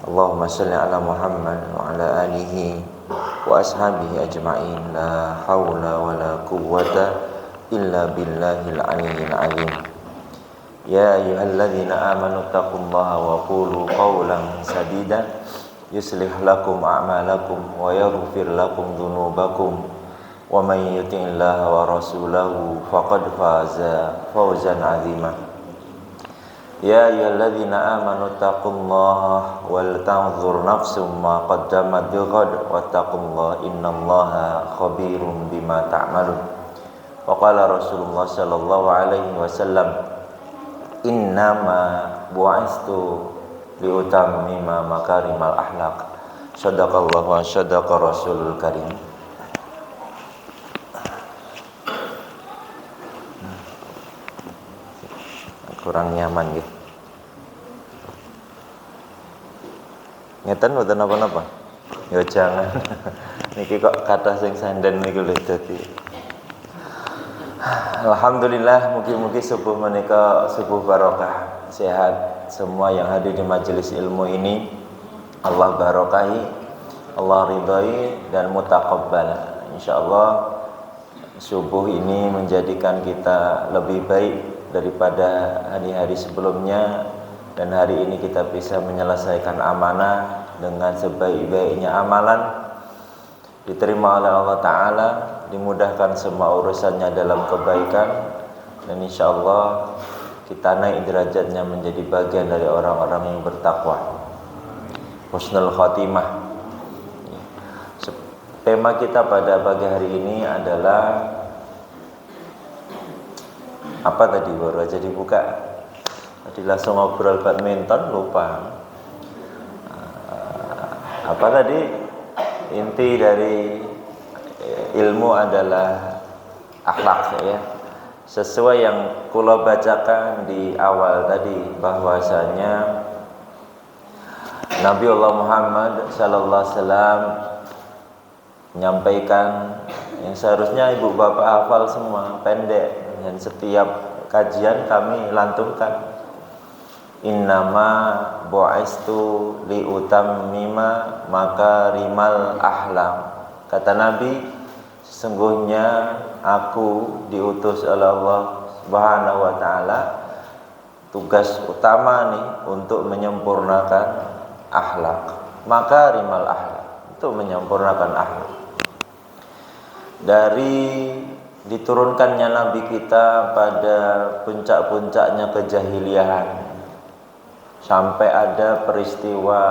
Allahumma salli ala Muhammad wa ala alihi wa ashabihi ajma'in. La hawla wa la quwwata illa billahil aliyyil azim. Ya ayyuhalladzina amanu taqullaha wa qulu qawlan sadida yuslih lakum a'malakum wa yaghfir lakum dhunubakum wa man yuti'illaha wa rasulahu faqad faza fawzan 'azima. Ya ayyuhalladzina amanu taqullaha wal tanzur nafsum ma qaddamat lighad wattaqullaha innallaha khabirum bima ta'malun. Wa qala Rasulullah sallallahu alaihi wasallam, innama bu'istu liutammima makarimal akhlaq. Shadaqallahu wa shadaqa rasulul karim. Kurang nyaman gitu. Ngeten mboten napa-napa. Ya jangan. Niki kok kathah sing sanden niku lho dadi. Alhamdulillah, mugi-mugi subuh menika subuh barokah, sehat semua yang hadir di majelis ilmu ini. Allah barokahi, Allah ridhai dan mutaqabbal. Insyaallah subuh ini menjadikan kita lebih baik daripada hari-hari sebelumnya, dan hari ini kita bisa menyelesaikan amanah dengan sebaik-baiknya amalan, diterima oleh Allah Ta'ala, dimudahkan semua urusannya dalam kebaikan, dan insya Allah kita naik derajatnya menjadi bagian dari orang-orang yang bertakwa, husnul khotimah. Tema kita pada pagi hari ini adalah apa tadi, baru aja dibuka tadi langsung ngobrol badminton lupa. Apa tadi inti dari ilmu adalah akhlak ya. Sesuai yang kula bacakan di awal tadi, bahwasanya Nabi Allah Muhammad sallallahu alaihi wasallam menyampaikan yang seharusnya ibu bapak hafal semua, pendek, dan setiap kajian kami lantunkan. Innama bu'istu liutammima makarimal ahlam. Kata Nabi, sesungguhnya aku diutus oleh Allah Subhanahu wa taala, tugas utama nih untuk menyempurnakan akhlak. Makarimal ahlam, untuk menyempurnakan akhlak. Dari diturunkannya Nabi kita pada puncak-puncaknya kejahiliahan, sampai ada peristiwa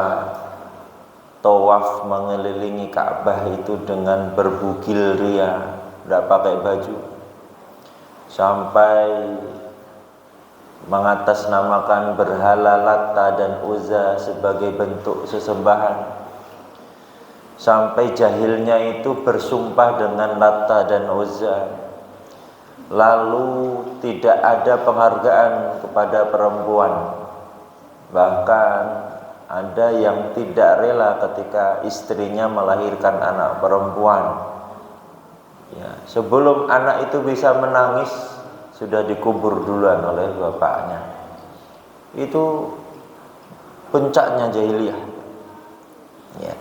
tawaf mengelilingi Ka'bah itu dengan berbugil ria, tidak pakai baju, sampai mengatasnamakan berhala Latta dan Uzza sebagai bentuk sesembahan, sampai jahilnya itu bersumpah dengan Latta dan Uzza. Lalu tidak ada penghargaan kepada perempuan, bahkan ada yang tidak rela ketika istrinya melahirkan anak perempuan ya, sebelum anak itu bisa menangis sudah dikubur duluan oleh bapaknya. Itu puncaknya jahiliyah ya.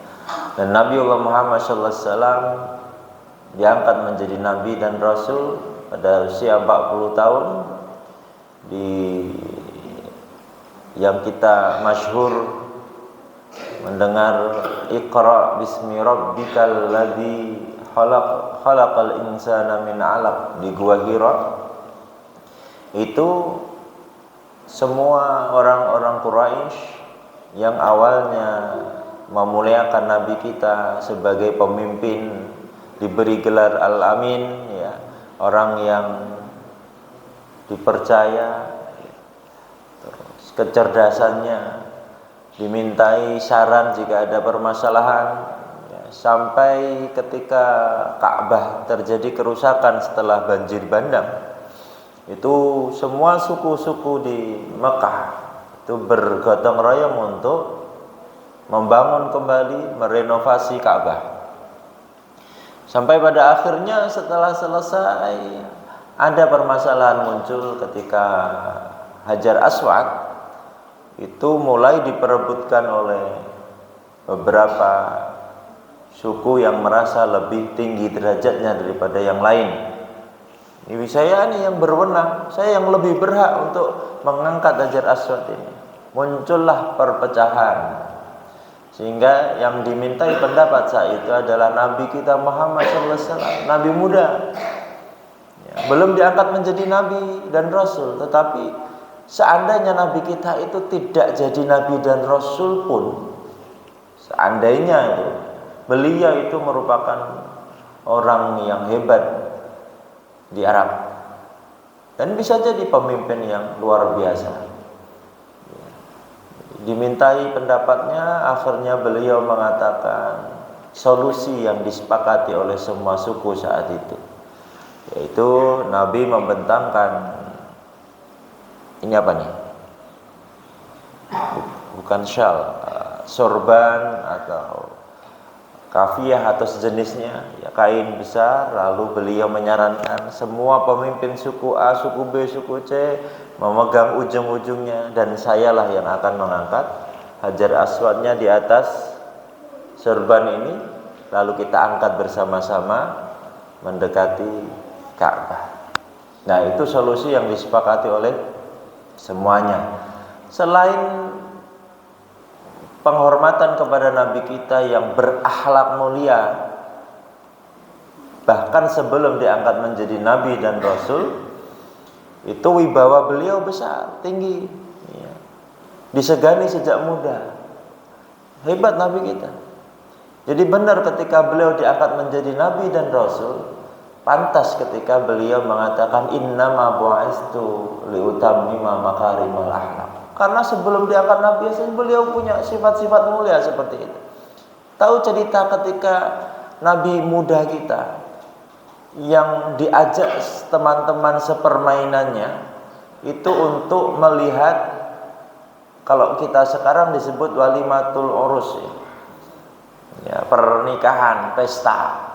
Dan Nabi Allah Muhammad SAW diangkat menjadi Nabi dan Rasul pada usia 40 tahun, yang kita masyhur mendengar Iqra bismi rabbikal ladzi khalaqal insana min 'alaq di Gua Hira. Itu semua orang-orang Quraisy yang awalnya memuliakan Nabi kita sebagai pemimpin, diberi gelar Al-Amin ya, orang yang dipercaya, terus kecerdasannya, dimintai saran jika ada permasalahan ya, sampai ketika Ka'bah terjadi kerusakan setelah banjir bandang, itu semua suku-suku di Mekah itu bergotong royong untuk membangun kembali, merenovasi Ka'bah. Sampai pada akhirnya setelah selesai ada permasalahan muncul ketika Hajar Aswad itu mulai diperebutkan oleh beberapa suku yang merasa lebih tinggi derajatnya daripada yang lain. Ini saya nih yang berwenang, saya yang lebih berhak untuk mengangkat Hajar Aswad ini. Muncullah perpecahan, sehingga yang dimintai pendapat saat itu adalah Nabi kita Muhammad SAW, Nabi muda, ya, belum diangkat menjadi Nabi dan Rasul. Tetapi seandainya Nabi kita itu tidak jadi Nabi dan Rasul pun, seandainya itu beliau itu merupakan orang yang hebat di Arab dan bisa jadi pemimpin yang luar biasa. Dimintai pendapatnya, akhirnya beliau mengatakan solusi yang disepakati oleh semua suku saat itu, yaitu Nabi membentangkan ini apa nih? Bukan syal, sorban atau kafiyah atau sejenisnya, ya, kain besar. Lalu beliau menyarankan semua pemimpin suku A, suku B, suku C memegang ujung-ujungnya, dan sayalah yang akan mengangkat Hajar Aswadnya di atas sorban ini, lalu kita angkat bersama-sama mendekati Ka'bah. Nah, itu solusi yang disepakati oleh semuanya. Selain penghormatan kepada Nabi kita yang berakhlak mulia, bahkan sebelum diangkat menjadi Nabi dan Rasul, itu wibawa beliau besar, tinggi, ya, disegani sejak muda. Hebat Nabi kita. Jadi benar ketika beliau diangkat menjadi Nabi dan Rasul, pantas ketika beliau mengatakan innama bu'istu liutammima makarimal akhlaq. Karena sebelum diangkat Nabi, beliau punya sifat-sifat mulia seperti itu. Tahu cerita ketika Nabi muda kita yang diajak teman-teman sepermainannya itu untuk melihat, kalau kita sekarang disebut walimatul urus, ya, pernikahan, pesta.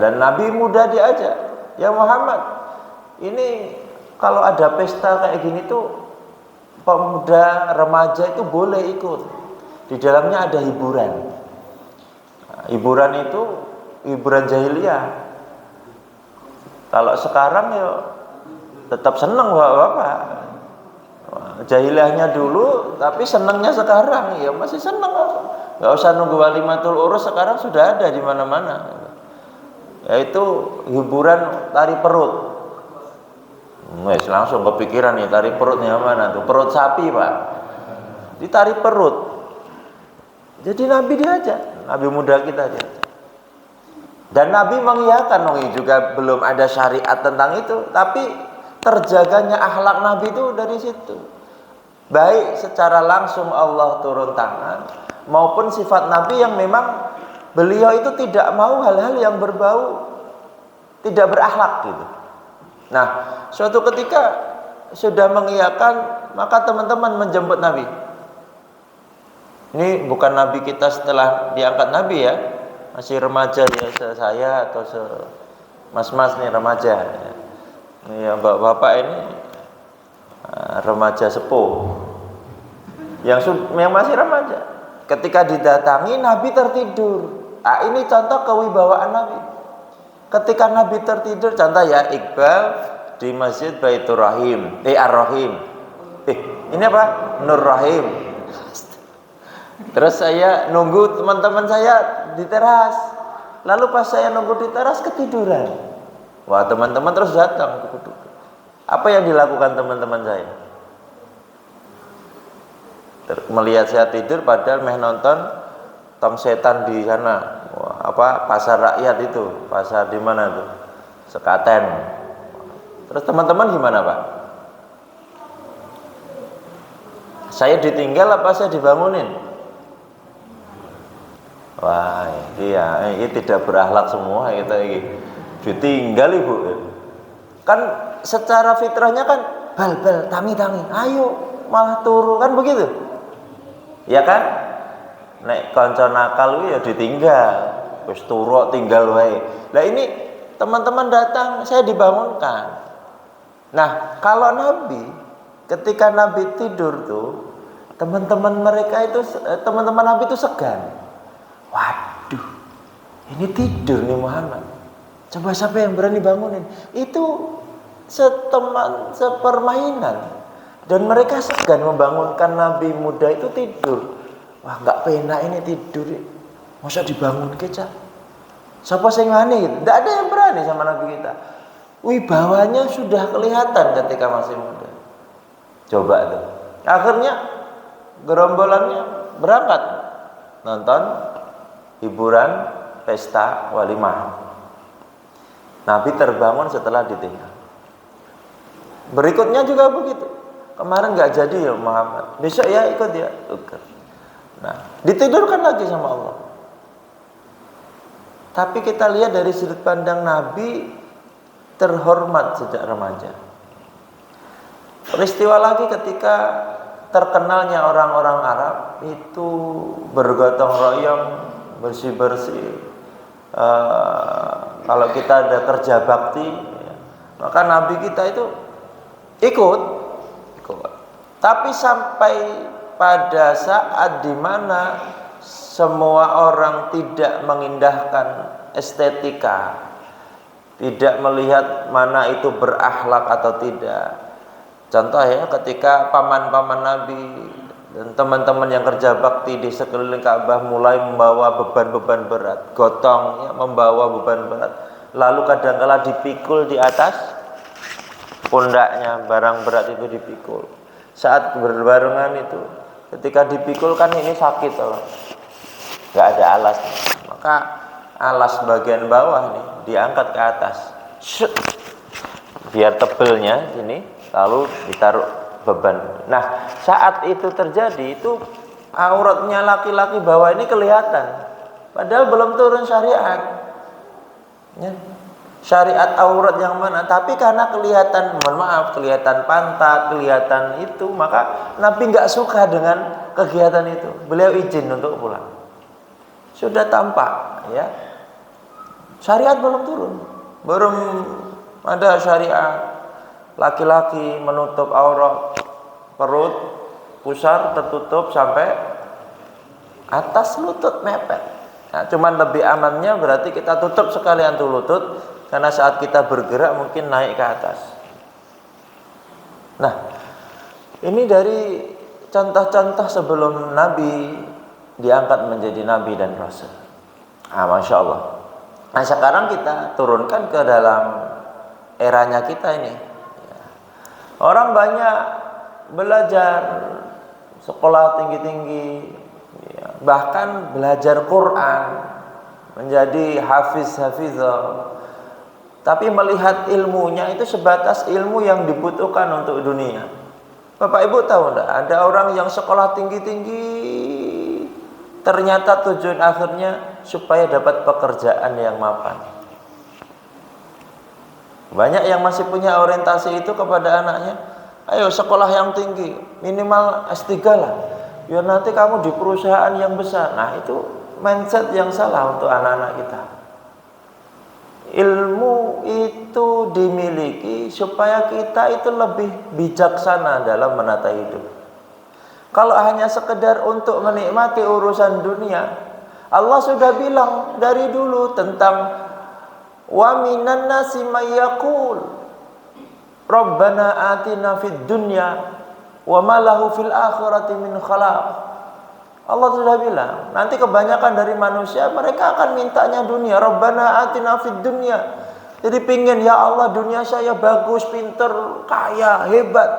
Dan Nabi muda diajak, ya Muhammad, ini kalau ada pesta kayak gini tuh pemuda remaja itu boleh ikut. Di dalamnya ada hiburan. Nah, hiburan itu hiburan jahiliyah. Kalau sekarang ya tetap seneng bapak-bapak. Jahiliyahnya dulu, tapi senengnya sekarang ya masih seneng. Gak usah nunggu walimatul urus, sekarang sudah ada di mana-mana. Yaitu hiburan tari perut. Wes langsung kepikiran nih, tari perutnya mana tuh? Perut sapi, Pak. Ditari perut. Jadi Nabi diajak, Nabi muda kita diajak. Dan Nabi mengiyakan, juga belum ada syariat tentang itu, tapi terjaganya akhlak Nabi itu dari situ. Baik secara langsung Allah turun tangan, maupun sifat Nabi yang memang beliau itu tidak mau hal-hal yang berbau tidak berakhlak gitu. Nah, suatu ketika sudah mengiyakan, maka teman-teman menjemput Nabi. Ini bukan Nabi kita setelah diangkat Nabi ya, masih remaja ya, saya atau mas-mas nih remaja. Ya, bapak-bapak ini remaja sepuh, yang masih remaja. Ketika didatangi, Nabi tertidur. Nah, ini contoh kewibawaan Nabi. Ketika Nabi tertidur, contoh ya, Iqbal di Masjid Baitur Rahim, Ar-Rahim. Ini apa? Nur Rahim. Terus saya nunggu teman-teman saya di teras. Lalu pas saya nunggu di teras ketiduran. Wah, teman-teman terus datang. Apa yang dilakukan teman-teman saya? Melihat saya tidur padahal meh nonton Tong Setan di sana. Wah, pasar rakyat itu, pasar di mana tuh? Sekaten. Terus teman-teman gimana, Pak? Saya ditinggal apa saya dibangunin? Wah, ini tidak berakhlak semua kita ini. Ditinggal Ibu. Kan secara fitrahnya kan bal tangi, ayo malah turu kan begitu. Ya kan? Nek kanca nakal ya ditinggal, wis turu tinggal wae. Lah ini teman-teman datang, saya dibangunkan. Nah, kalau Nabi ketika Nabi tidur tuh, Teman-teman mereka itu, teman-teman Nabi itu segan. Waduh, ini tidur nih Muhammad. Coba siapa yang berani bangunin? Itu sepermainan. Dan mereka segan membangunkan Nabi muda itu tidur. Wah, nggak penak ini tidur. Masa dibangun kecap? Siapa sing wani gitu? Nggak ada yang berani sama Nabi kita. Wibawanya sudah kelihatan ketika masih muda. Coba tuh. Akhirnya gerombolannya berangkat nonton hiburan pesta walimah. Nabi terbangun setelah ditinggal. Berikutnya juga begitu. Kemarin nggak jadi ya Muhammad. Besok ya ikut ya. Nah, ditidurkan lagi sama Allah. Tapi kita lihat dari sudut pandang Nabi terhormat sejak remaja. Peristiwa lagi ketika terkenalnya orang-orang Arab itu bergotong royong, bersih-bersih. Kalau kita ada kerja bakti, maka Nabi kita itu ikut. Tapi sampai pada saat di mana semua orang tidak mengindahkan estetika, tidak melihat mana itu berakhlak atau tidak. Contoh ya, ketika paman-paman Nabi dan teman-teman yang kerja bakti di sekeliling Ka'bah mulai membawa beban-beban berat, gotong ya, membawa beban berat, lalu kadang-kala dipikul di atas pundaknya, barang berat itu dipikul. Saat berbarengan itu, ketika dipikul kan ini sakit loh. Nggak ada alas, maka alas bagian bawah nih diangkat ke atas, biar tebelnya ini, lalu ditaruh beban. Nah, saat itu terjadi itu auratnya laki-laki bawah ini kelihatan, padahal belum turun syariat. Ya. Syariat aurat yang mana? Tapi karena kelihatan, mohon maaf, kelihatan pantat, kelihatan itu, maka Nabi nggak suka dengan kegiatan itu. Beliau izin untuk pulang. Sudah tampak, ya. Syariat belum turun, belum ada syariat laki-laki menutup aurat, perut, pusar tertutup sampai atas lutut mepet. Nah, cuman lebih amannya berarti kita tutup sekalian tuh lutut, karena saat kita bergerak mungkin naik ke atas. Nah, ini dari contoh-contoh sebelum Nabi diangkat menjadi Nabi dan Rasul. Masya Allah. Nah, sekarang kita turunkan ke dalam eranya kita ini. Orang banyak belajar sekolah tinggi-tinggi, bahkan belajar Quran, menjadi hafiz-hafizah. Tapi melihat ilmunya itu sebatas ilmu yang dibutuhkan untuk dunia. Bapak Ibu tahu enggak? Ada orang yang sekolah tinggi-tinggi, ternyata tujuan akhirnya supaya dapat pekerjaan yang mapan. Banyak yang masih punya orientasi itu kepada anaknya. Ayo sekolah yang tinggi, minimal S3 lah, biar nanti kamu di perusahaan yang besar. Nah, itu mindset yang salah untuk anak-anak kita. Ilmu itu dimiliki supaya kita itu lebih bijaksana dalam menata hidup. Kalau hanya sekedar untuk menikmati urusan dunia, Allah sudah bilang dari dulu tentang wa minan nasi may yaqul Rabbana atina fid dunya wa ma lahu fil akhirati min khalaq. Allah sudah bilang, nanti kebanyakan dari manusia mereka akan mintanya dunia, Rabbana atina fid dunya. Jadi pingin, ya Allah dunia saya bagus, pinter, kaya, hebat.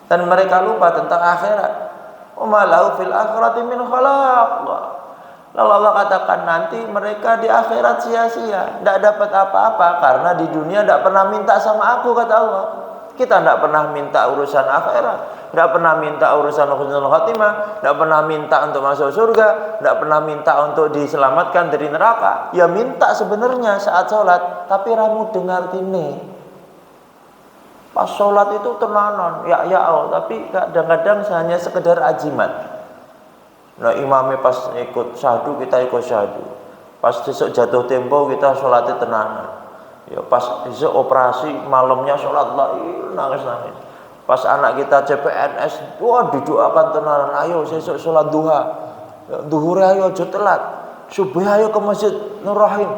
Dan mereka lupa tentang akhirat. Wa ma lahu fil akhirati min khalaq. Lalu Allah katakan nanti mereka di akhirat sia-sia, tidak dapat apa-apa karena di dunia tidak pernah minta sama aku, kata Allah. Kita tidak pernah minta urusan akhirat, tidak pernah minta urusan husnul khatimah, tidak pernah minta untuk masuk surga, tidak pernah minta untuk diselamatkan dari neraka. Ya minta sebenarnya saat sholat, tapi ramu dengar tini. Pas sholat itu tenanan, ya Allah, tapi kadang-kadang hanya sekedar ajimat. Nah, imamnya pas ikut syahdu, kita ikut syahdu. Pas besok jatuh tempo, kita sholatnya tenanan. Ya pas besok operasi malamnya sholat lagi, nangis-nangis. Pas anak kita CPNS, wah didoakan tenanan, ayo sesuk sholat duha. Duhur ayo aja telat. Subuh ayo ke Masjid Nur Rahim.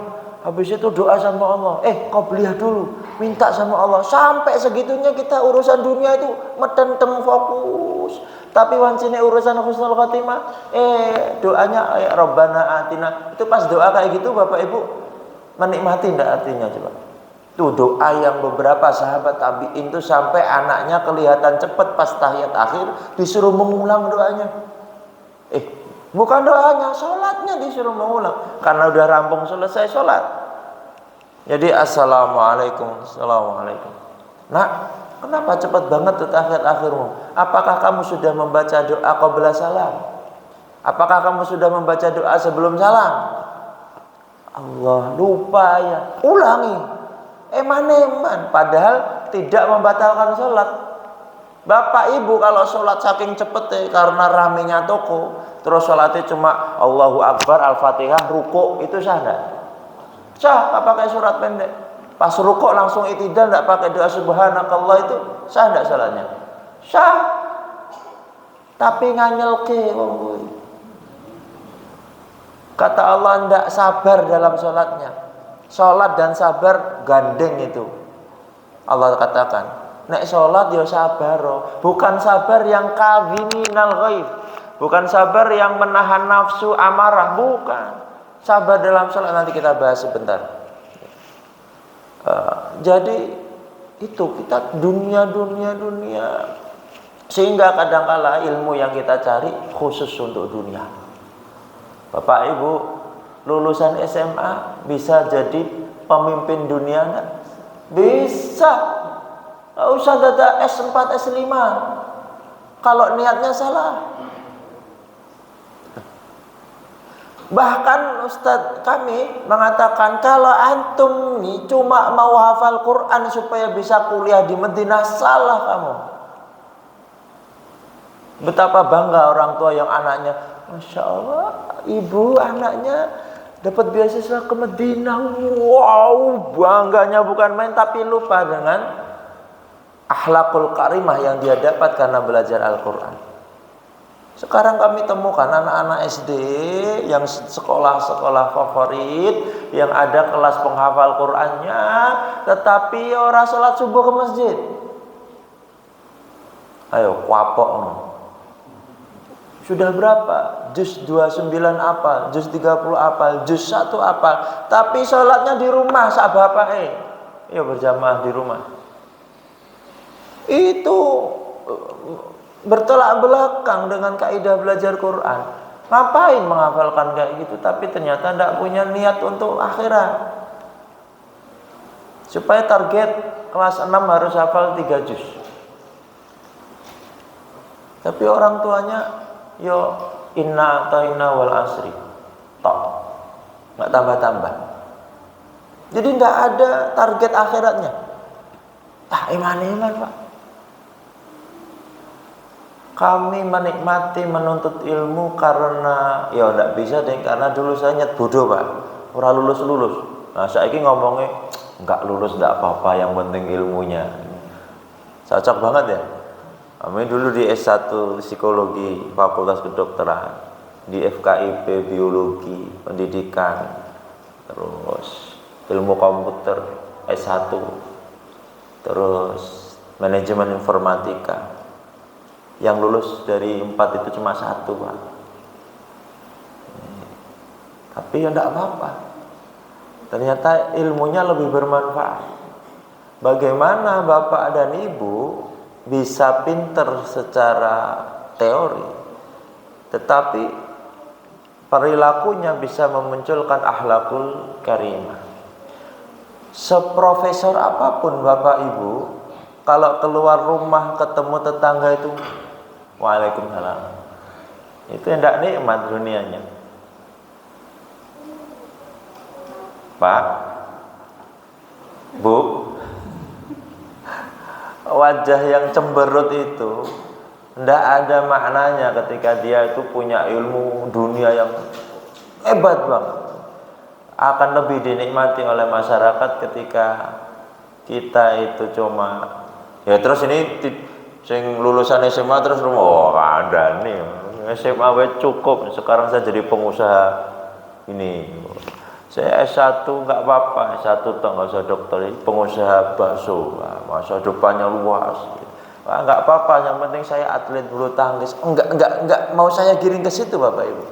Habis itu doa sama Allah. Qobliyah dulu, minta sama Allah. Sampai segitunya kita urusan dunia itu metentem fokus. Tapi wancine urusan husnul khotimah, doanya Rabbana atina. Itu pas doa kayak gitu Bapak Ibu menikmati enggak artinya coba? Itu doa yang beberapa sahabat tabi'in itu sampai anaknya kelihatan cepat pas tahiyat akhir disuruh mengulang doanya. Bukan doanya, sholatnya disuruh mengulang karena udah rampung selesai sholat. Jadi assalamualaikum. Nak, kenapa cepat banget tuh tahiyat akhirmu? Apakah kamu sudah membaca doa qabla salam? Apakah kamu sudah membaca doa sebelum salam? Allah, lupa ya. Ulangi. Eman. Padahal tidak membatalkan sholat. Bapak Ibu kalau sholat saking cepet karena ramenya toko, terus sholatnya cuma Allahu Akbar, Al-Fatihah, ruku, itu sah enggak? Sah, enggak pakai surat pendek. Pas ruku langsung itidal, enggak pakai doa subhanakallah, itu sah enggak sholatnya? Sah. Tapi nganyelke wong kuwi. Kata Allah enggak sabar dalam sholatnya. Sholat dan sabar gandeng itu. Allah katakan, nek sholat ya sabar, bukan sabar yang kadhiminal ghaib, bukan sabar yang menahan nafsu amarah, bukan. Sabar dalam sholat nanti kita bahas sebentar. Jadi itu kita dunia, sehingga kadangkala ilmu yang kita cari khusus untuk dunia. Bapak Ibu lulusan SMA bisa jadi pemimpin dunia enggak? Bisa. Nggak usah ada S4, S5 kalau niatnya salah. Bahkan Ustadz kami mengatakan kalau antum nih cuma mau hafal Quran supaya bisa kuliah di Madinah, salah kamu. Betapa bangga orang tua yang anaknya, Masya Allah, ibu anaknya dapat beasiswa ke Madinah. Wow, bangganya bukan main, tapi lupa dengan akhlakul karimah yang dia dapat karena belajar Al-Quran. Sekarang kami temukan anak-anak SD yang sekolah-sekolah favorit, yang ada kelas penghafal Qurannya, tetapi orang sholat subuh ke masjid. Ayo, kuapok. Sudah berapa? Juz 29 apal, juz 30 apal, juz 1 apal, tapi sholatnya di rumah sak bapake. Ya berjamaah di rumah. Itu bertolak belakang dengan kaidah belajar Quran. Ngapain menghafalkan kayak gitu tapi ternyata tidak punya niat untuk akhirat. Supaya target kelas 6 harus hafal 3 juz. Tapi orang tuanya yo inna ta'ina wal asri tok, nggak tambah-tambah. Jadi nggak ada target akhiratnya. Iman Pak. Kami menikmati menuntut ilmu karena ya nggak bisa deh, karena dulu saya nyet bodoh Pak, ora lulus. Nah saiki ngomongnya nggak lulus nggak apa-apa, yang penting ilmunya. Cocok banget ya. Kami dulu di S1 psikologi, fakultas kedokteran, di FKIP biologi, pendidikan, terus ilmu komputer S1, terus manajemen informatika. Yang lulus dari 4 itu cuma 1 Pak. Tapi ya enggak apa-apa. Ternyata ilmunya lebih bermanfaat. Bagaimana Bapak dan Ibu bisa pinter secara teori, tetapi perilakunya bisa memunculkan akhlakul karimah. Seprofesor apapun Bapak Ibu, kalau keluar rumah ketemu tetangga itu Waalaikumsalam, itu tidak nikmat dunianya. Pak, Bu, wajah yang cemberut itu tidak ada maknanya ketika dia itu punya ilmu dunia yang hebat banget. Akan lebih dinikmati oleh masyarakat ketika kita itu cuma ya terus ini Sing lulusan SMA terus oh kandhane SMA wis cukup, sekarang saya jadi pengusaha ini. Saya S1 enggak apa-apa, S1 toh enggak usah dokter, pengusaha bakso. Wah, masa depannya luas. Wah, enggak apa-apa, yang penting saya atlet bulu tangkis. Enggak mau saya giring ke situ Bapak Ibu.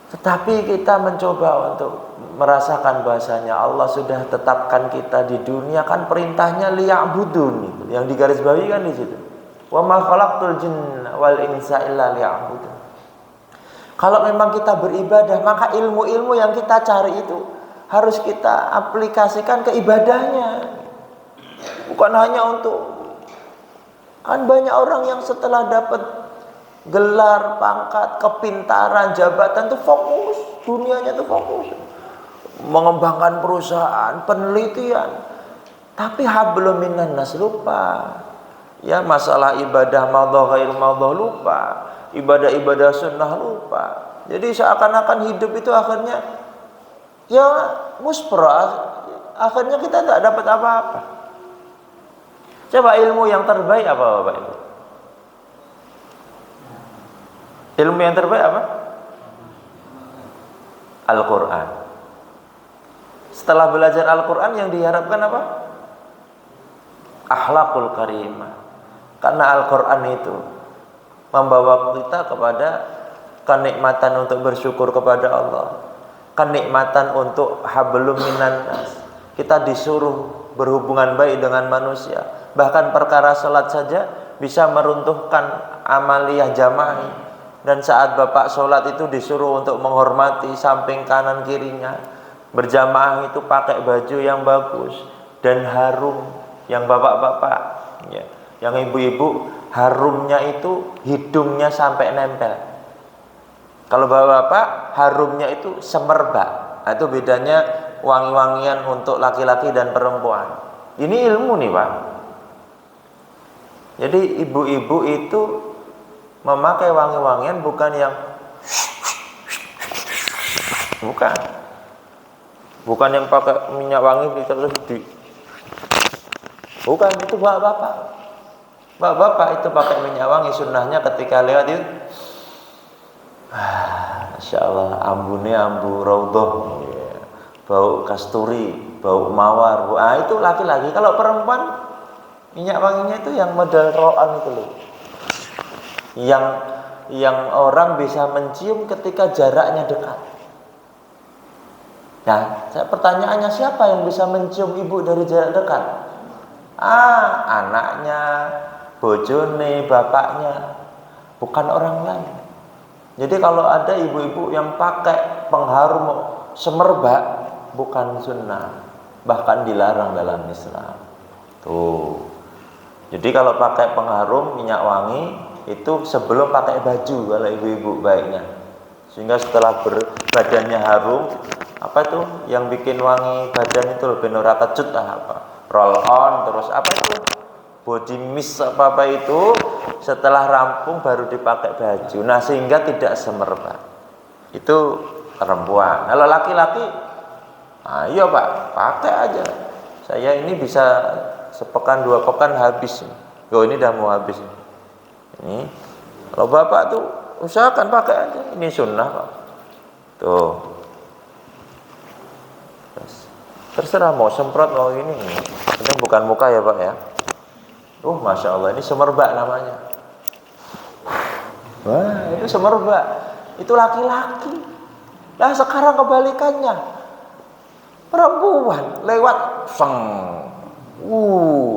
Tetapi kita mencoba untuk merasakan bahasanya Allah sudah tetapkan kita di dunia, kan perintahnya liya'budun, yang digarisbawahi kan di situ. Wa ma khalaqtul jinna wal insa illa liya'budun. Kalau memang kita beribadah, maka ilmu-ilmu yang kita cari itu harus kita aplikasikan ke ibadahnya. Bukan hanya untuk, kan banyak orang yang setelah dapat gelar, pangkat, kepintaran, jabatan itu fokus, dunianya itu fokus mengembangkan perusahaan, penelitian. Tapi hablum minan nas lupa. Ya, masalah ibadah madhah ghair madhah lupa, ibadah-ibadah sunnah lupa. Jadi seakan-akan hidup itu akhirnya ya muspra, akhirnya kita tidak dapat apa-apa. Coba ilmu yang terbaik apa Bapak Ibu? Ilmu yang terbaik apa? Al-Quran. Setelah belajar Al-Quran yang diharapkan apa? Akhlakul karimah. Karena Al-Quran itu membawa kita kepada kenikmatan untuk bersyukur kepada Allah, kenikmatan untuk hablum minan nas. Kita disuruh berhubungan baik dengan manusia. Bahkan perkara salat saja bisa meruntuhkan amaliyah jamaah. Dan saat Bapak sholat itu disuruh untuk menghormati samping kanan kirinya. Berjamaah itu pakai baju yang bagus dan harum. Yang bapak-bapak ya, yang ibu-ibu harumnya itu hidungnya sampai nempel. Kalau bapak-bapak harumnya itu semerbak. Nah, itu bedanya wangi-wangian untuk laki-laki dan perempuan. Ini ilmu nih Pak. Jadi ibu-ibu itu memakai wangi-wangian bukan yang bukan yang pakai minyak wangi terus di, bukan, itu bapak itu pakai minyak wangi. Sunnahnya ketika lewat itu Masya Allah, ambune ambu raudhah, bau kasturi, bau mawar. Itu laki-laki. Kalau perempuan minyak wanginya itu yang model roan itu loh, yang orang bisa mencium ketika jaraknya dekat. Nah, pertanyaannya, siapa yang bisa mencium ibu dari jarak dekat? Anaknya, bojone, bapaknya, bukan orang lain. Jadi kalau ada ibu-ibu yang pakai pengharum semerbak, bukan sunnah, bahkan dilarang dalam Islam. Tuh. Jadi kalau pakai pengharum minyak wangi itu sebelum pakai baju kalau ibu-ibu baiknya, sehingga setelah badannya harum, apa itu yang bikin wangi badan itu lebih norak kecut apa, roll on, terus apa itu body mist apa itu, setelah rampung baru dipakai baju. Nah, sehingga tidak semerbak. Itu perempuan. Kalau laki-laki, ayo Pak, pakai aja. Saya ini bisa sepekan 2 pekan habis. Ini udah mau habis. Ini kalau bapak tuh usahakan pakai aja. Ini sunnah Pak. Tuh. Terserah mau semprot mau ini. Ini bukan muka ya Pak ya. Masya Allah, ini semerbak namanya. Wah, itu semerbak. Itu laki-laki. Nah, sekarang kebalikannya. Perempuan lewat seng.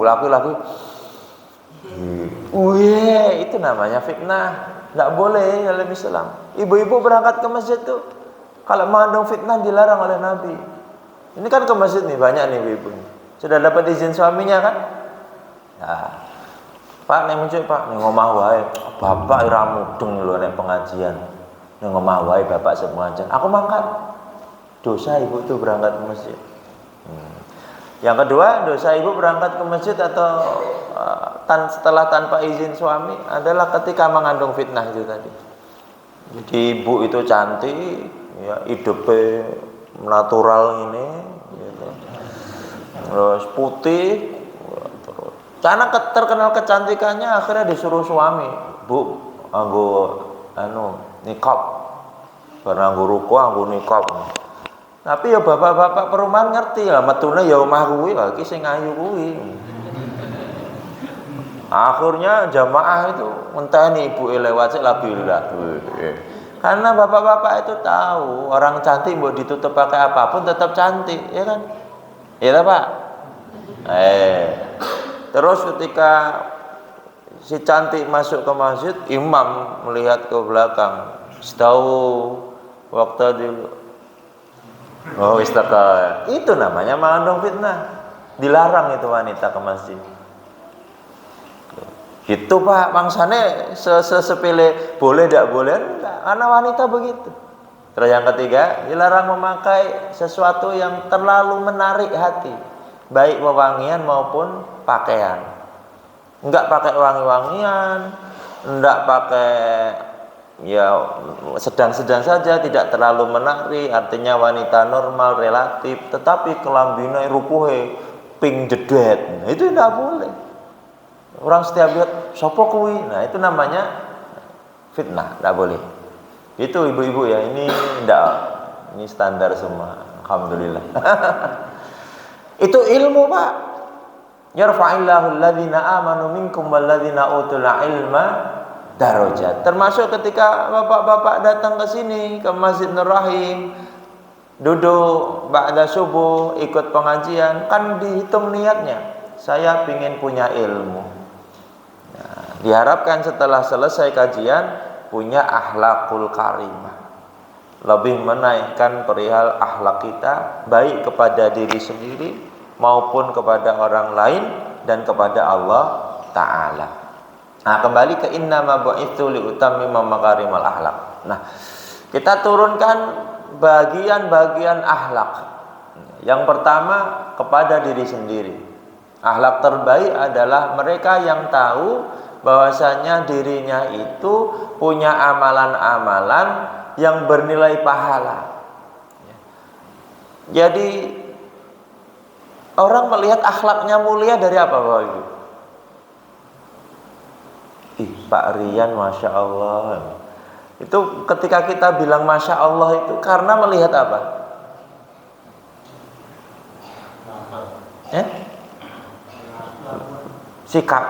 Laki-laki. Itu namanya fitnah. Tidak boleh dalam Islam. Ibu-ibu berangkat ke masjid tuh, kalau mengandung fitnah dilarang oleh Nabi. Ini kan ke masjid nih, banyak nih ibu-ibu. Sudah dapat izin suaminya kan? Nah, Pak, nek muncul Pak, ning omah wae. Bapak ora mudeng lho nek pengajian. Ning omah wae bapak sepengajian. Aku mangkat. Dosa ibu itu berangkat ke masjid. Yang kedua, dosa ibu berangkat ke masjid atau setelah tanpa izin suami adalah ketika mengandung fitnah itu tadi. Jadi ibu itu cantik, ya hidupnya natural ini, gitu. Terus putih, terus Karena terkenal kecantikannya akhirnya disuruh suami, "Bu, anggo niqab." Barang anggo ruko, anggo niqab. Tapi ya bapak-bapak perumahan ngerti lah, metune ya omah kuwi, lha iki sing ayu kuwi. Akhirnya jamaah itu ngenteni ibuke lewat sik labillah. Karena bapak-bapak itu tahu orang cantik mau ditutup pakai apapun tetap cantik, ya kan? Iya Pak. Terus ketika si cantik masuk ke masjid, imam melihat ke belakang. Setahu waktu dulu. Oh, istaka. Itu namanya mengandung fitnah. Dilarang itu wanita ke masjid. Gitu Pak, mangsane sepele boleh tidak boleh enggak, karena wanita begitu. Terus yang ketiga, dilarang memakai sesuatu yang terlalu menarik hati, baik wewangian maupun pakaian. Enggak pakai wangi-wangian, enggak pakai ya sedang-sedang saja, tidak terlalu menarik, artinya wanita normal relatif, tetapi kelambine rupuhe pink jedet. Nah, itu enggak boleh. Orang setiap lihat sopo kuwi, nah itu namanya fitnah, tidak boleh. Itu ibu-ibu ya, ini tidak, ini standar semua, alhamdulillah. Itu ilmu Pak. Yarfa'illahu alladhina amanu minkum walladhina utul ilma darajat. Termasuk ketika bapak-bapak datang ke sini ke Masjid Nur Rahim, duduk ba'da subuh ikut pengajian, kan dihitung niatnya. Saya ingin punya ilmu. Diharapkan setelah selesai kajian punya akhlakul karimah, lebih menaikkan perihal akhlak kita baik kepada diri sendiri maupun kepada orang lain dan kepada Allah Ta'ala. Nah, kembali ke innama bu'itsu liutammima makarimal akhlak. Nah, kita turunkan bagian-bagian akhlak. Yang pertama kepada diri sendiri. Akhlak terbaik adalah mereka yang tahu bahwasanya dirinya itu punya amalan-amalan yang bernilai pahala. Jadi orang melihat akhlaknya mulia dari apa Bapak Ibu? Pak Rian Masya Allah. Itu ketika kita bilang Masya Allah itu karena melihat apa? Sikap,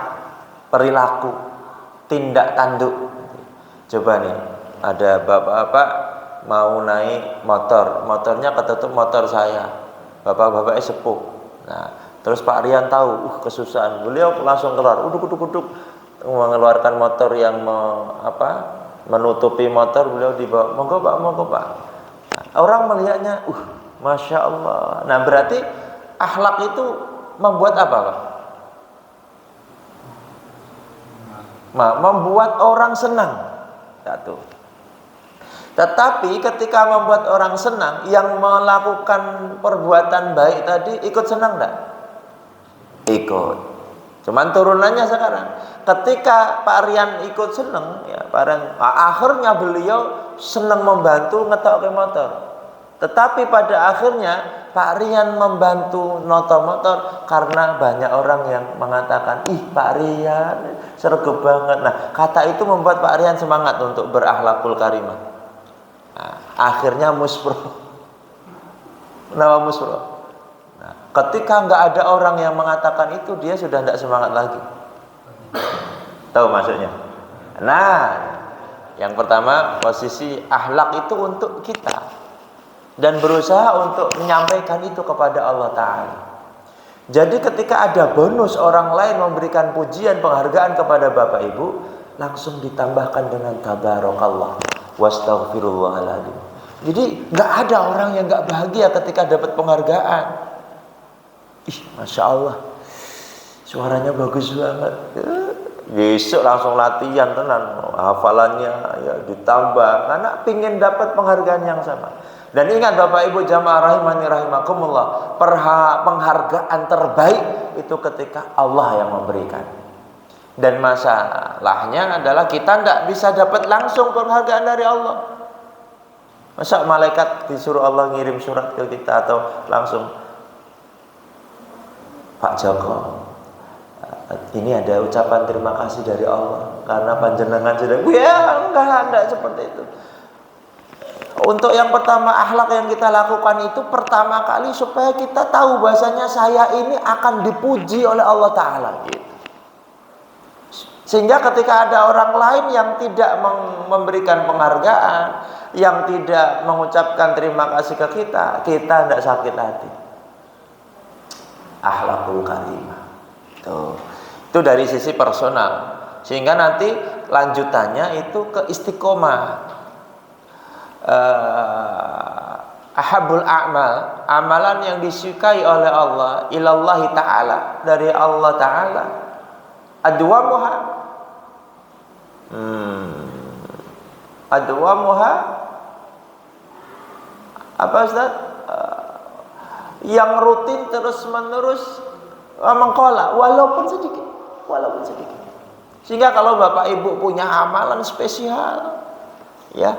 perilaku, tindak tanduk. Coba nih, ada bapak-bapak mau naik motor, motornya ketutup motor saya. Bapak-bapaknya sepuh. Nah, terus Pak Rian tahu, kesusahan. Beliau langsung keluar, uduk mengeluarkan motor yang menutupi motor, beliau dibawa, monggo Pak. Nah, orang melihatnya, Masya Allah. Nah, berarti akhlak itu membuat apa Pak? Membuat orang senang. Satu. Tetapi ketika membuat orang senang, yang melakukan perbuatan baik tadi ikut senang enggak? Ikut. Cuman turunannya sekarang. Ketika Pak Rian ikut senang, ya akhirnya beliau senang membantu ngetok ke motor. Tetapi pada akhirnya Pak Rian membantu noto motor karena banyak orang yang mengatakan, Pak Rian sergep banget. Nah, kata itu membuat Pak Rian semangat untuk berakhlakul karimah. Nah, akhirnya muspro. Kenapa muspro? Nah, ketika nggak ada orang yang mengatakan itu, dia sudah tidak semangat lagi. Tahu maksudnya? Nah, yang pertama posisi akhlak itu untuk kita. Dan berusaha untuk menyampaikan itu kepada Allah Ta'ala. Jadi ketika ada bonus orang lain memberikan pujian penghargaan kepada Bapak Ibu, langsung ditambahkan dengan tabarakallah wastaghfirullahaladzim. Jadi gak ada orang yang gak bahagia ketika dapat penghargaan. Masya Allah, suaranya bagus banget. Besok langsung latihan tenan, hafalannya ya ditambah karena pingin dapat penghargaan yang sama. Dan ingat Bapak Ibu jamaah rahimani rahimakumullah, penghargaan terbaik itu ketika Allah yang memberikan. Dan masalahnya adalah kita tidak bisa dapat langsung penghargaan dari Allah. Masa malaikat disuruh Allah ngirim surat ke kita atau langsung Pak Joko, Ini ada ucapan terima kasih dari Allah karena panjenengan sudah. Ya enggak seperti itu. Untuk yang pertama, akhlak yang kita lakukan itu pertama kali supaya kita tahu bahasanya saya ini akan dipuji oleh Allah Ta'ala gitu. Sehingga ketika ada orang lain yang tidak memberikan penghargaan, yang tidak mengucapkan terima kasih ke kita tidak sakit hati. Akhlakul karimah. Itu dari sisi personal. Sehingga nanti lanjutannya itu ke istiqomah. Ahabul a'mal, amalan yang disukai oleh Allah ilallahi ta'ala, dari Allah Ta'ala, adwamuha apa Ustaz? Yang rutin terus menerus mengkola walaupun sedikit. Sehingga kalau Bapak Ibu punya amalan spesial, ya,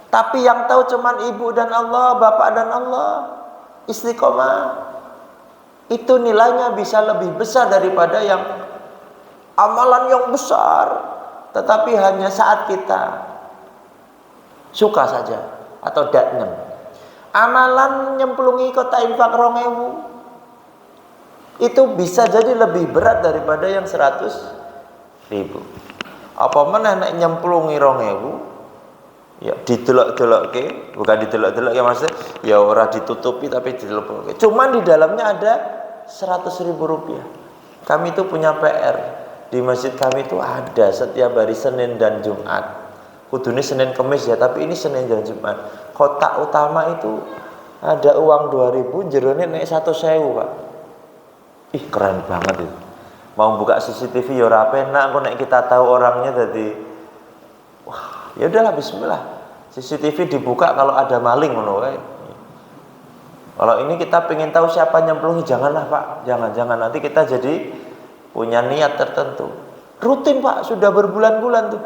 tapi yang tahu cuman Ibu dan Allah, Bapak dan Allah, istiqomah, itu nilainya bisa lebih besar daripada yang amalan yang besar tetapi hanya saat kita suka saja atau daknem. Amalan nyemplungi kota infak 2000 itu bisa jadi lebih berat daripada yang 100.000. Apa meneh nek nyemplungi 2000 ya didelok-delokke, bukan didelok-delokke maksudnya ya ora ditutupi tapi didelok-delokke. Cuman di dalamnya ada 100.000 rupiah. Kami itu punya PR. Di masjid kami itu ada setiap hari Senin dan Jumat. Kudune Senin Kamis ya, tapi ini Senin dan Jumat. Kotak utama itu ada uang 2000, jerone nek 1.000, Pak. Ih, keren banget itu. Mau buka CCTV ya ora penak, kok nek kita tahu orangnya jadi wah, ya udahlah bismillah. CCTV dibuka kalau ada maling ngono wae. Kalau ini kita pengen tahu siapa nyemplungi, janganlah Pak, jangan nanti kita jadi punya niat tertentu. Rutin Pak, sudah berbulan-bulan tuh.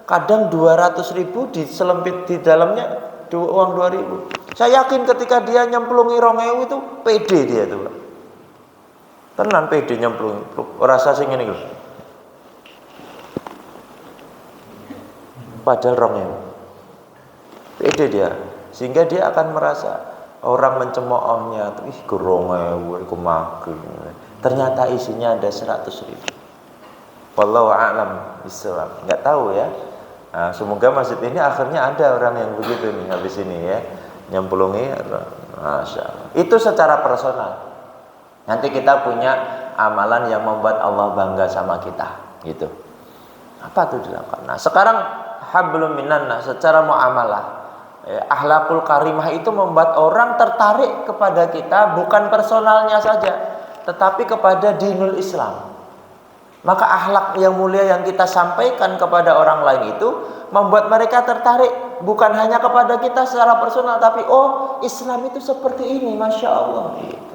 Kadang 200.000 diselempit di dalamnya uang 2.000. Saya yakin ketika dia nyemplungi 2.000 itu pede dia tuh Pak. Tenan pede nyemplungi. Rasa sing ngene lho. Padahal 2.000. Pede dia. Sehingga dia akan merasa orang mencemoohnya, ih 2.000 iku mager. Ternyata isinya ada 100.000. Wallahu a'lam bishawab. Enggak tahu ya. Nah, semoga masjid ini akhirnya ada orang yang begitu nih habis ini ya, nyemplungi. Masya Allah. Itu secara personal. Nanti kita punya amalan yang membuat Allah bangga sama kita, gitu. Apa tuh dilakukan? Nah, sekarang hablum minan nas secara muamalah. Akhlakul karimah itu membuat orang tertarik kepada kita bukan personalnya saja, tetapi kepada dinul Islam. Maka akhlak yang mulia yang kita sampaikan kepada orang lain itu membuat mereka tertarik bukan hanya kepada kita secara personal, tapi oh Islam itu seperti ini, Masya Allah gitu.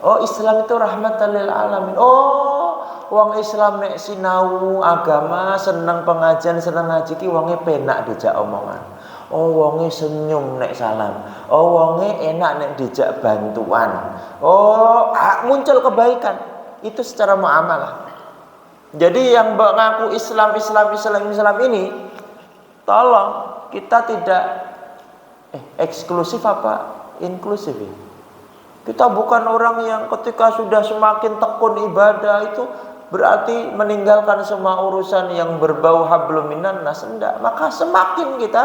Oh Islam itu rahmatan lil alamin. Oh wong Islam nek sinau agama, seneng pengajian, seneng ngaji ki wonge penak dijak omongan. Oh wonge senyum nek salam. Oh wonge enak nek dijak bantuan. Oh muncul kebaikan. Itu secara muamalah. Jadi yang mengaku Islam ini, tolong kita tidak eksklusif apa inklusif ya. Kita bukan orang yang ketika sudah semakin tekun ibadah itu berarti meninggalkan semua urusan yang berbau hablum minan nas, enggak. Maka semakin kita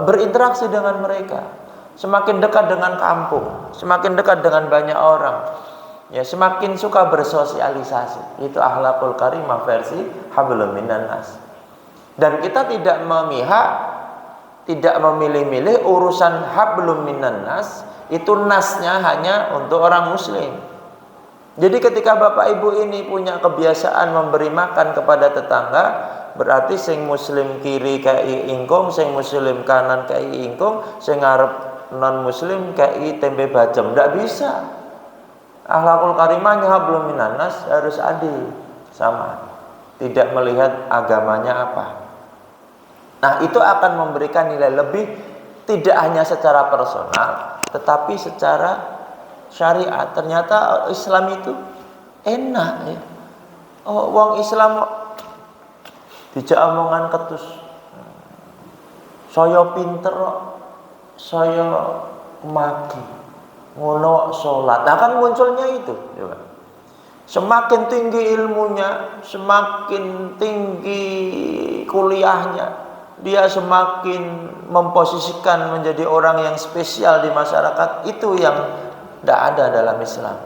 berinteraksi dengan mereka, semakin dekat dengan kampung, semakin dekat dengan banyak orang, ya semakin suka bersosialisasi. Itu akhlakul karimah versi hablum minan nas. Dan kita tidak memihak, tidak memilih-milih urusan hablum minan nas. Itu nasnya hanya untuk orang muslim. Jadi ketika Bapak Ibu ini punya kebiasaan memberi makan kepada tetangga, berarti sing muslim kiri kei ingkung, sing muslim kanan kei ingkung, sing ngarep non muslim kei tempe bacem. Tidak bisa. Akhlakul karimahnya hablum minan nas harus adil, sama. Tidak melihat agamanya apa. Nah, itu akan memberikan nilai lebih tidak hanya secara personal, tetapi secara syariat. Ternyata Islam itu enak ya. Oh, wong Islam dijak omongan ketus. Saya pinter kok. Saya maki. Ngono salat. Nah kan munculnya itu, coba. Semakin tinggi ilmunya, semakin tinggi kuliahnya, dia semakin memposisikan menjadi orang yang spesial di masyarakat. Itu yang tidak ada dalam Islam.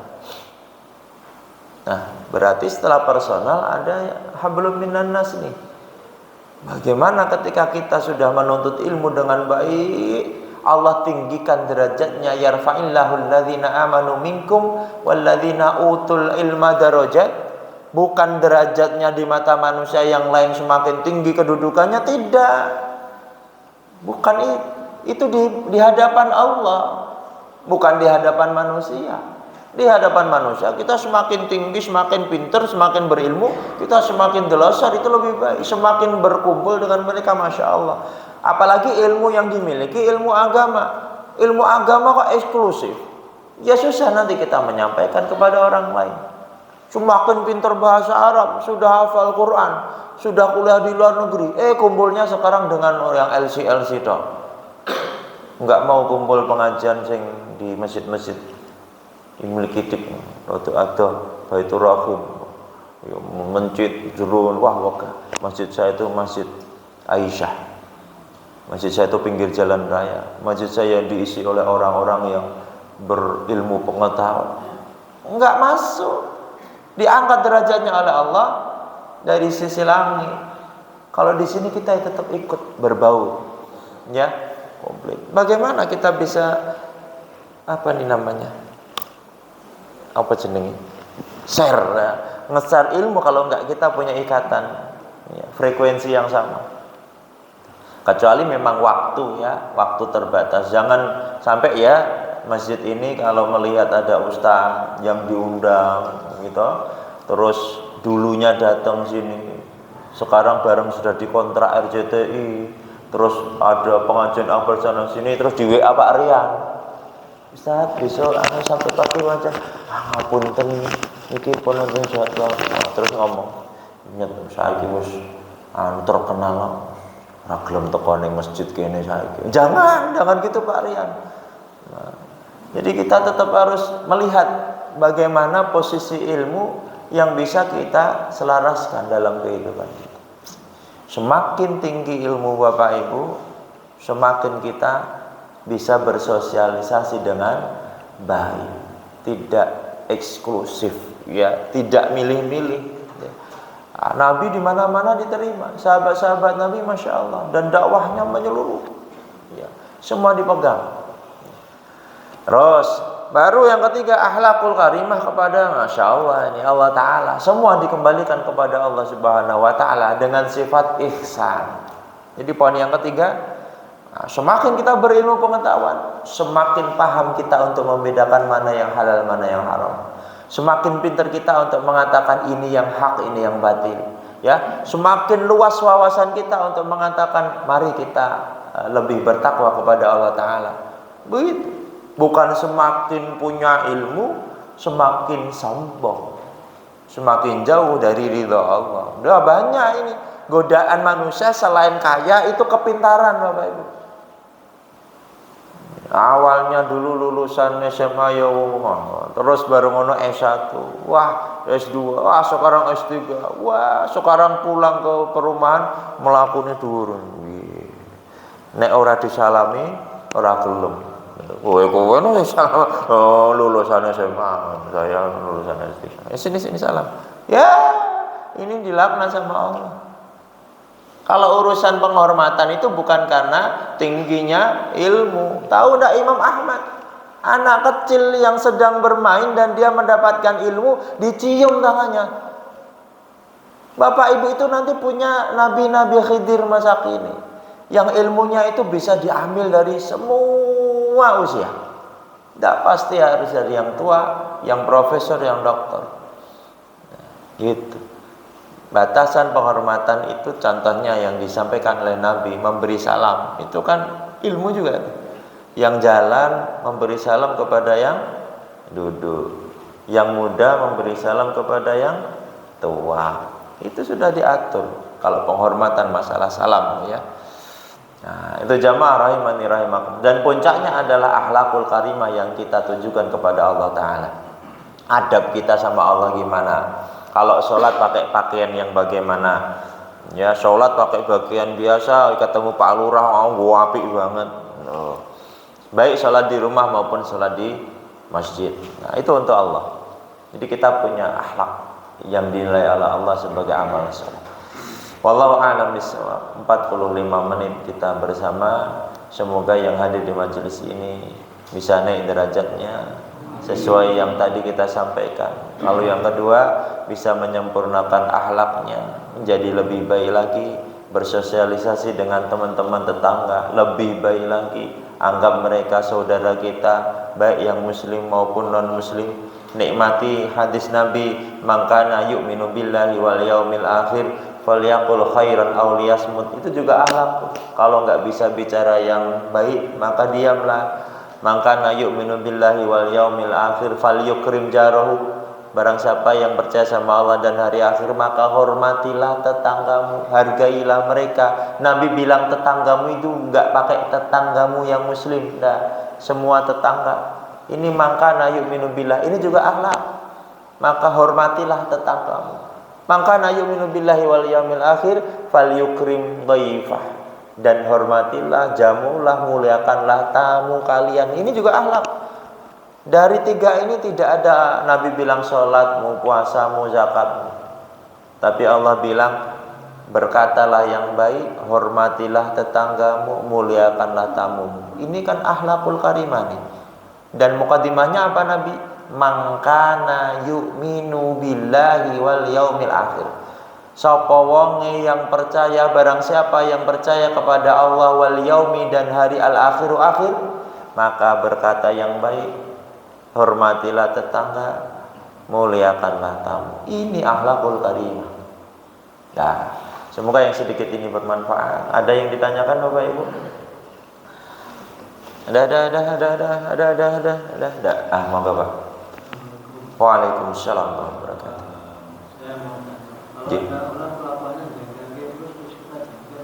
Nah, berarti setelah personal ada hablum minan nas nih. Bagaimana ketika kita sudah menuntut ilmu dengan baik, Allah tinggikan derajatnya, yarfa'illahu alladzina amanu minkum walladzina utul ilma darajat. Bukan derajatnya di mata manusia yang lain semakin tinggi kedudukannya, tidak. Bukan itu di hadapan Allah, bukan di hadapan manusia. Di hadapan manusia kita semakin tinggi, semakin pintar, semakin berilmu, kita semakin dewasa, itu lebih baik. Semakin berkumpul dengan mereka, masya Allah. Apalagi ilmu yang dimiliki, ilmu agama. Ilmu agama kok eksklusif. Ya susah nanti kita menyampaikan kepada orang lain. Semakin pintar bahasa Arab, sudah hafal Quran, sudah kuliah di luar negeri, kumpulnya sekarang dengan orang yang LC toh. Enggak mau kumpul pengajian sing di masjid-masjid dimiliki dik rotu adoh Baitur Rahim mencit jurun wah masjid saya itu Masjid Aisyah, masjid saya itu pinggir jalan raya, masjid saya diisi oleh orang-orang yang berilmu pengetahuan. Enggak masuk, diangkat derajatnya oleh Allah dari sisi langit. Kalau di sini kita tetap ikut berbau ya komplit. Bagaimana kita bisa apa jenenge share ya. Nge-share ilmu kalau enggak kita punya ikatan ya, frekuensi yang sama. Kecuali memang waktu terbatas. Jangan sampai ya masjid ini kalau melihat ada ustaz yang diundang gitu, terus dulunya datang sini, sekarang bareng sudah dikontrak RCTI, terus ada pengajian apa sana sini, terus di WA Pak Rian, Ustaz besok sampai pagi wajan, ngapunten iki penonton jadwal, terus ngomong nyet saiki wis terkenal ora gelem teko ning masjid kene saiki. Jangan gitu Pak Rian. Nah, jadi kita tetap harus melihat bagaimana posisi ilmu yang bisa kita selaraskan dalam kehidupan kita. Semakin tinggi ilmu Bapak Ibu, semakin kita bisa bersosialisasi dengan baik, tidak eksklusif, ya, tidak milih-milih. Nabi di mana-mana diterima, sahabat-sahabat Nabi, masya Allah, dan dakwahnya menyeluruh, ya, semua dipegang. Terus baru yang ketiga akhlakul karimah kepada masya Allah ini Allah Taala, semua dikembalikan kepada Allah Subhanahu Wa Taala dengan sifat ihsan. Jadi poin yang ketiga, semakin kita berilmu pengetahuan, semakin paham kita untuk membedakan mana yang halal, mana yang haram. Semakin pintar kita untuk mengatakan ini yang hak, ini yang batil. Ya, semakin luas wawasan kita untuk mengatakan mari kita lebih bertakwa kepada Allah Taala. Begitu. Bukan semakin punya ilmu, semakin sombong, semakin jauh dari ridha Allah. Udah banyak ini godaan manusia selain kaya itu kepintaran Bapak Ibu. Awalnya dulu lulusan SMA ya terus baru ngono S1, wah S2, wah sekarang S3, wah sekarang pulang ke perumahan melakoni dhuwur. Nek ora disalami ora gelem. Kowe no salam. Oh, lulusan SMA, saya lulusan S3. Sini salam. Ya, ini dilaknat sama Allah. Kalau urusan penghormatan itu bukan karena tingginya ilmu. Tahu enggak Imam Ahmad? Anak kecil yang sedang bermain dan dia mendapatkan ilmu, dicium tangannya. Bapak Ibu itu nanti punya nabi-nabi Khidir masa kini, yang ilmunya itu bisa diambil dari semua usia. Tidak pasti harus dari yang tua, yang profesor, yang dokter. Gitu. Batasan penghormatan itu contohnya yang disampaikan oleh Nabi, memberi salam. Itu kan ilmu juga. Yang jalan memberi salam kepada yang duduk. Yang muda memberi salam kepada yang tua. Itu sudah diatur. Kalau penghormatan masalah salam ya. Nah, itu jamaah rahimani rahimakum. Dan puncaknya adalah akhlakul karimah yang kita tunjukkan kepada Allah Ta'ala. Adab kita sama Allah gimana? Kalau sholat pakai pakaian yang bagaimana? Ya, sholat pakai pakaian biasa, ketemu Pak Lurah, gua apik banget. Baik sholat di rumah maupun sholat di masjid. Nah, itu untuk Allah. Jadi kita punya akhlak yang dinilai oleh Allah sebagai amal saleh. Wallahu a'lam bishawab. 45 menit kita bersama. Semoga yang hadir di majelis ini bisa naik derajatnya sesuai yang tadi kita sampaikan. Lalu yang kedua, bisa menyempurnakan akhlaknya menjadi lebih baik lagi, bersosialisasi dengan teman-teman tetangga lebih baik lagi, anggap mereka saudara kita, baik yang muslim maupun non muslim. Nikmati hadis Nabi, man kana yu'minu billahi wal yaumil akhir falyaqul khairan aw liyasmut. Itu juga akhlak. Kalau enggak bisa bicara yang baik, maka diamlah. Man kana yu'minu billahi wal yaumil akhir falyukrim jarahu. Barang siapa yang percaya sama Allah dan hari akhir, maka hormatilah tetanggamu, hargailah mereka. Nabi bilang tetanggamu itu enggak pakai tetanggamu yang muslim, enggak, semua tetangga. Ini mangkana yu'minu billah, ini juga akhlak. Maka hormatilah tetanggamu. Mangkana yu'minu billahi wal yaumil akhir falyukrim dhaifah. Dan hormatilah, jamulah, muliakanlah tamu kalian. Ini juga akhlak. Dari tiga ini tidak ada Nabi bilang sholatmu, puasamu, zakatmu. Tapi Allah bilang berkatalah yang baik, hormatilah tetanggamu, muliakanlah tamumu. Ini kan akhlakul karimah nih. Dan mukadimahnya apa Nabi? Man kana yu'minu billahi wal yaumil akhir. Sapa wonge yang percaya, barang siapa yang percaya kepada Allah wal yaumi dan hari al-akhiru akhir, maka berkata yang baik, hormatilah tetangga, muliakanlah tamu. Ini akhlakul karimah. Nah, semoga yang sedikit ini bermanfaat. Ada yang ditanyakan Bapak Ibu? Ada. Monggo Pak. Waalaikumsalam warahmatullahi wabarakatuh. Saya mau tanya, kalau ada orang kelakuannya jengkel terus kita jengkel,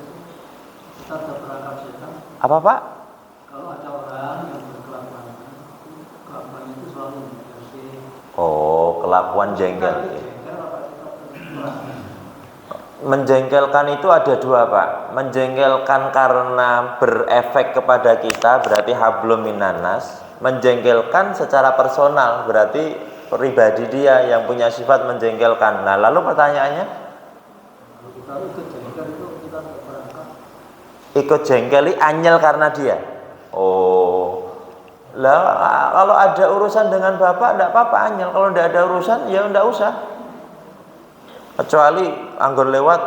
kita terperangkap setan. Apa Pak? Kalau ada orang yang kelakuannya itu selalu jengkel. Oh, kelakuan jengkel. Jengkel apa kita terperangkap? Menjengkelkan itu ada dua Pak. Menjengkelkan karena berefek kepada kita, berarti hablum minanas. Menjengkelkan secara personal, berarti pribadi dia yang punya sifat menjengkelkan. Nah, lalu pertanyaannya, Kalau kita ikut jengkel itu kita terperangkap. ikut jengkeli anyel karena dia. Oh, lah kalau ada urusan dengan bapak tidak apa-apa anyel. Kalau tidak ada urusan ya tidak usah. Kecuali anggur lewat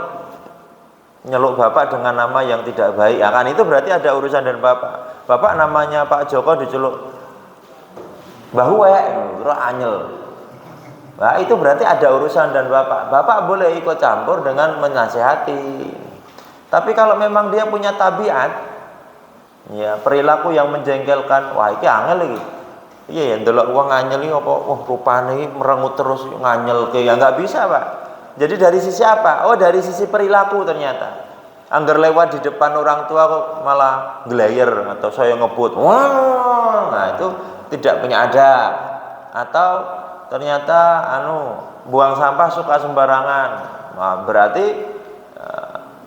nyeluk bapak dengan nama yang tidak baik, ya kan itu berarti ada urusan dengan bapak. Bapak namanya Pak Joko diceluk Bahuwe, terus anyel. Nah, itu berarti ada urusan dan bapak. Bapak boleh ikut campur dengan menasihati. Tapi kalau memang dia punya tabiat, ya perilaku yang menjengkelkan, wah iki angel iki. Iya ya, ndelok wong anyel iki apa wah rupane merengut terus nganyelke, ya enggak bisa, Pak. Jadi dari sisi apa? Oh, dari sisi perilaku ternyata. Angger lewat di depan orang tua kok malah gelayer atau saya ngebut. Wah, nah itu tidak punya adab. Atau ternyata buang sampah suka sembarangan. Nah, berarti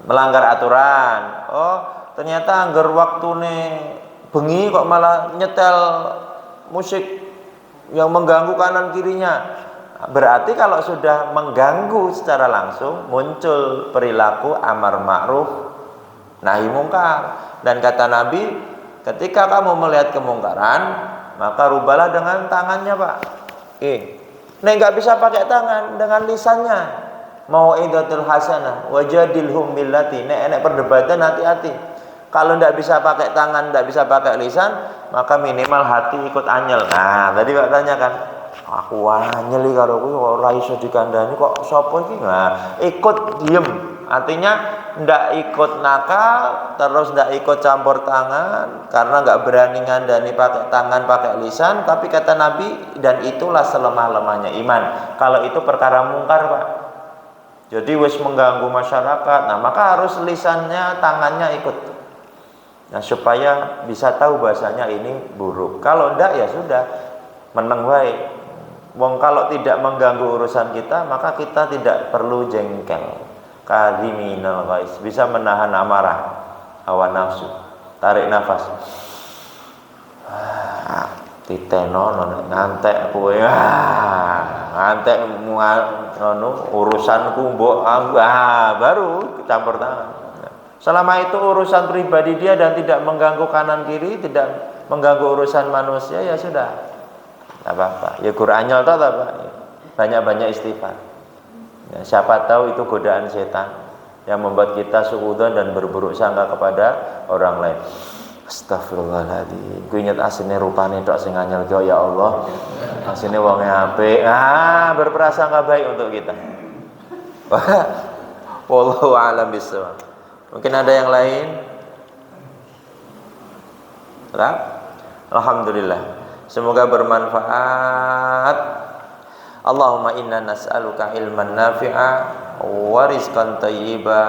melanggar aturan. Oh, ternyata angger waktune bengi kok malah nyetel musik yang mengganggu kanan kirinya. Berarti kalau sudah mengganggu secara langsung, muncul perilaku amar ma'ruf nahi mungkar. Dan kata Nabi, ketika kamu melihat kemungkaran, maka rubahlah dengan tangannya, Pak. Nek nggak bisa pakai tangan, dengan lisannya. Mau'idatul hasanah wajadilhum billati. Nek perdebatan hati-hati. Kalau nggak bisa pakai tangan, nggak bisa pakai lisan, maka minimal hati ikut anyel. Nah, tadi Pak tanya kan, aku anyeli karo kowe ora iso dikandani kok sapa iki? Nah, ikut diem. Artinya ndak ikut nakal, terus ndak ikut campur tangan karena nggak berani ngandani pakai tangan, pakai lisan. Tapi kata Nabi, dan itulah selemah-lemahnya iman. Kalau itu perkara mungkar, Pak. Jadi wis mengganggu masyarakat. Nah, maka harus lisannya, tangannya ikut. Nah, supaya bisa tahu bahasanya ini buruk. Kalau ndak ya sudah, meneng wae. Wong kalau tidak mengganggu urusan kita, maka kita tidak perlu jengkel. Kadhiminal ghaiz, bisa menahan amarah, hawa nafsu. Tarik nafas. Titeno ngantek kowe. Ngantek ngono urusanku mbok baru campur tangan. Selama itu urusan pribadi dia dan tidak mengganggu kanan kiri, tidak mengganggu urusan manusia, ya sudah. Tidak apa-apa. Ya Qur'annya tahu apa? Banyak-banyak istighfar. Ya, siapa tahu itu godaan setan yang membuat kita suudzon dan berburuk sangka kepada orang lain. Astagfirullahaladzim. Ku inget asine rupane tok sing anyel ki ya Allah. Asine wonge apik. Berprasangka baik untuk kita. Wallahu a'lam bishawab. Mungkin ada yang lain? Alhamdulillah. Semoga bermanfaat. Allahumma inna nas'aluka ilman nafi'a wa rizqan thayyiba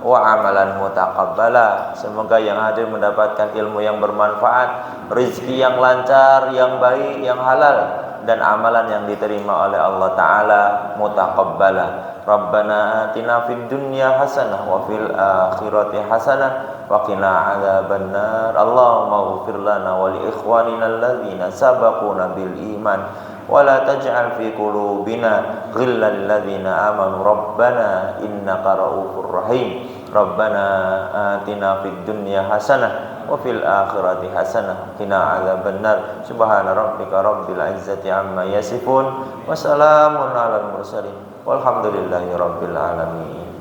wa amalan mutaqabbala. Semoga yang hadir mendapatkan ilmu yang bermanfaat, rezeki yang lancar, yang baik, yang halal, dan amalan yang diterima oleh Allah Ta'ala mutaqabbala. Rabbana atina fid dunya hasanah wa fil akhirati hasanah wa qina adzabannar. Allahumma ighfir lana wa li ikhwanina alladzina sabaquna bil iman wa la taj'al fi qulubina ghillan lil ladzina amanu rabbana innaka ra'ufur rahim. Rabbana atina fid dunya hasanah wa fil akhirati hasanah qina adzabannar. Subhana rabbika rabbil izzati amma yasifun wa salamun alal mursalin walhamdulillahi rabbil alamin.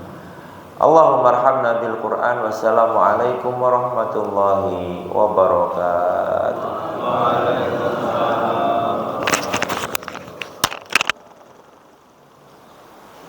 Allahumma arhamna bil Qur'an. Wassalamu alaikum warahmatullahi wabarakatuh.